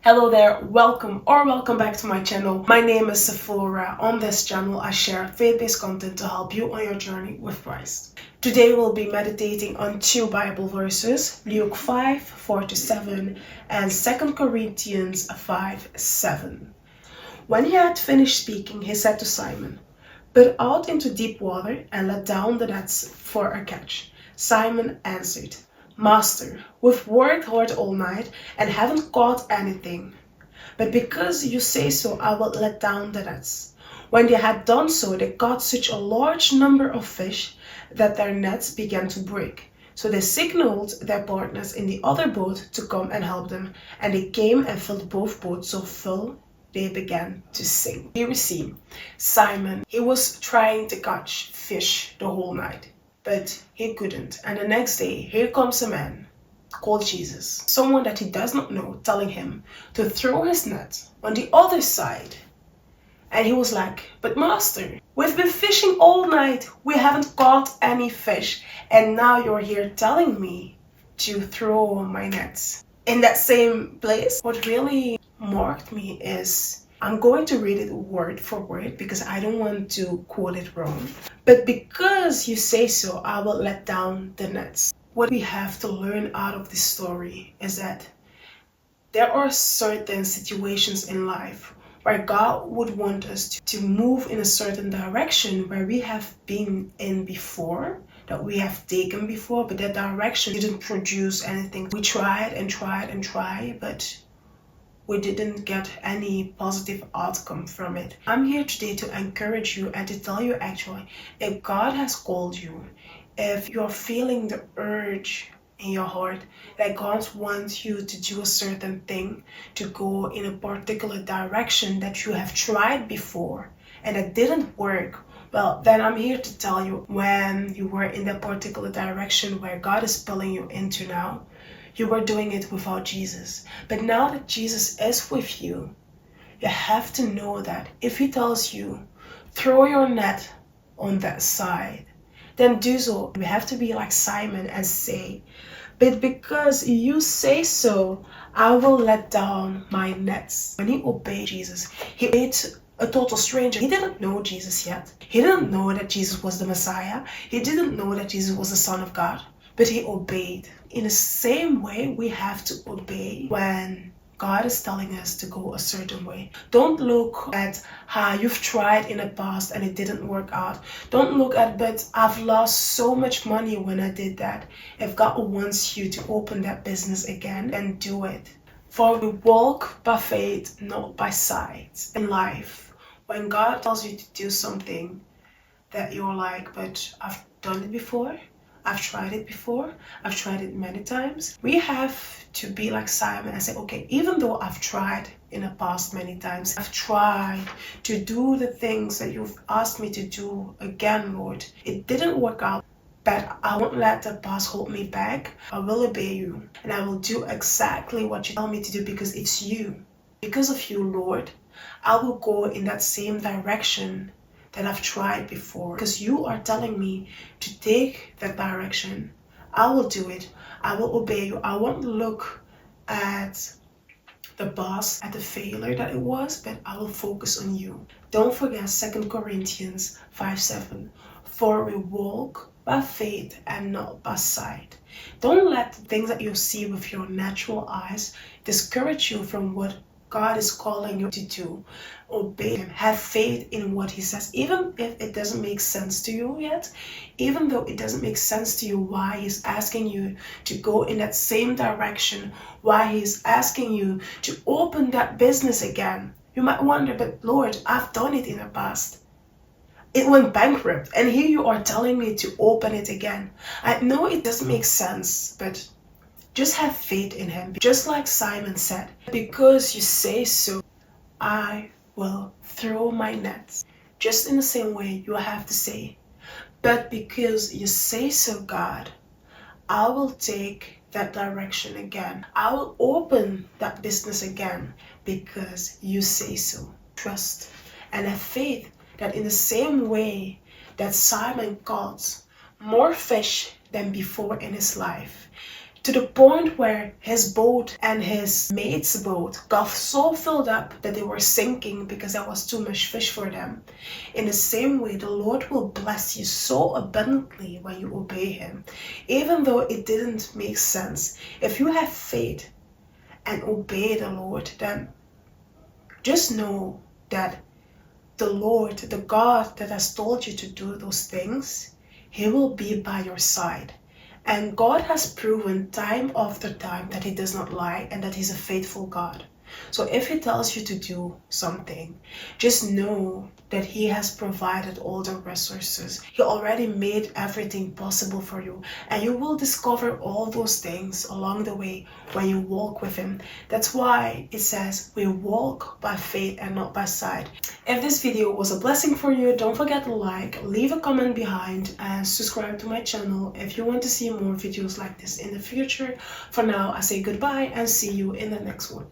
Hello there, welcome back to my channel. My name is Sephora. On this channel I share faith-based content to help you on your journey with Christ. Today we'll be meditating on two Bible verses, Luke 5:4-7 and 2 Corinthians 5:7. When he had finished speaking, he said to Simon, "Put out into deep water and let down the nets for a catch." Simon answered, "Master, we've worked hard all night and haven't caught anything. But because you say so, I will let down the nets." When they had done so, they caught such a large number of fish that their nets began to break. So they signaled their partners in the other boat to come and help them. And they came and filled both boats so full they began to sink. Here we see Simon. He was trying to catch fish the whole night, but he couldn't. And the next day, here comes a man called Jesus, someone that he does not know, telling him to throw his net on the other side. And he was like, "But master, we've been fishing all night. We haven't caught any fish. And now you're here telling me to throw my nets." In that same place, what really marked me is, I'm going to read it word for word because I don't want to quote it wrong. "But because you say so, I will let down the nets." What we have to learn out of this story is that there are certain situations in life where God would want us to move in a certain direction where we have been in before, that we have taken before, but that direction didn't produce anything. We tried and tried and tried, but we didn't get any positive outcome from it. I'm here today to encourage you and to tell you actually, if God has called you, if you're feeling the urge in your heart that God wants you to do a certain thing, to go in a particular direction that you have tried before and it didn't work, well, then I'm here to tell you, when you were in that particular direction where God is pulling you into now, you were doing it without Jesus. But now that Jesus is with you, you have to know that if he tells you, throw your net on that side, then do so. We have to be like Simon and say, "But because you say so, I will let down my nets." When he obeyed Jesus, he obeyed a total stranger. He didn't know Jesus yet. He didn't know that Jesus was the Messiah. He didn't know that Jesus was the Son of God. But he obeyed. In the same way, we have to obey when God is telling us to go a certain way. Don't look at how you've tried in the past and it didn't work out. Don't look at, "But I've lost so much money when I did that." If God wants you to open that business again, then do it. For we walk by faith, not by sight. In life, when God tells you to do something that you're like, "But I've done it before. I've tried it before. I've tried it many times." We have to be like Simon and say, "Okay, even though I've tried in the past many times, I've tried to do the things that you've asked me to do again, Lord. It didn't work out, but I won't let the past hold me back. I will obey you and I will do exactly what you tell me to do because it's you. Because of you, Lord, I will go in that same direction that I've tried before. Because you are telling me to take that direction, I will do it. I will obey you. I won't look at the past, at the failure that it was, but I will focus on you." Don't forget 2 Corinthians 5:7. "For we walk by faith and not by sight." Don't let the things that you see with your natural eyes discourage you from what God is calling you to do. Obey him. Have faith in what he says. Even if it doesn't make sense to you yet, even though it doesn't make sense to you why he's asking you to go in that same direction, why he's asking you to open that business again. You might wonder, "But Lord, I've done it in the past. It went bankrupt and here you are telling me to open it again." I know it doesn't make sense, but just have faith in him. Just like Simon said, "Because you say so, I will throw my nets." Just in the same way, you have to say, "But because you say so, God, I will take that direction again. I will open that business again because you say so." Trust and have faith that in the same way that Simon caught more fish than before in his life, to the point where his boat and his mate's boat got so filled up that they were sinking because there was too much fish for them. In the same way, the Lord will bless you so abundantly when you obey him, even though it didn't make sense. If you have faith and obey the Lord, then just know that the Lord, the God that has told you to do those things, he will be by your side. And God has proven time after time that he does not lie and that he's a faithful God. So if he tells you to do something, just know that he has provided all the resources. He already made everything possible for you, and you will discover all those things along the way when you walk with him. That's why it says we walk by faith and not by sight. If this video was a blessing for you, don't forget to like, leave a comment behind, and subscribe to my channel if you want to see more videos like this in the future. For now, I say goodbye and see you in the next one.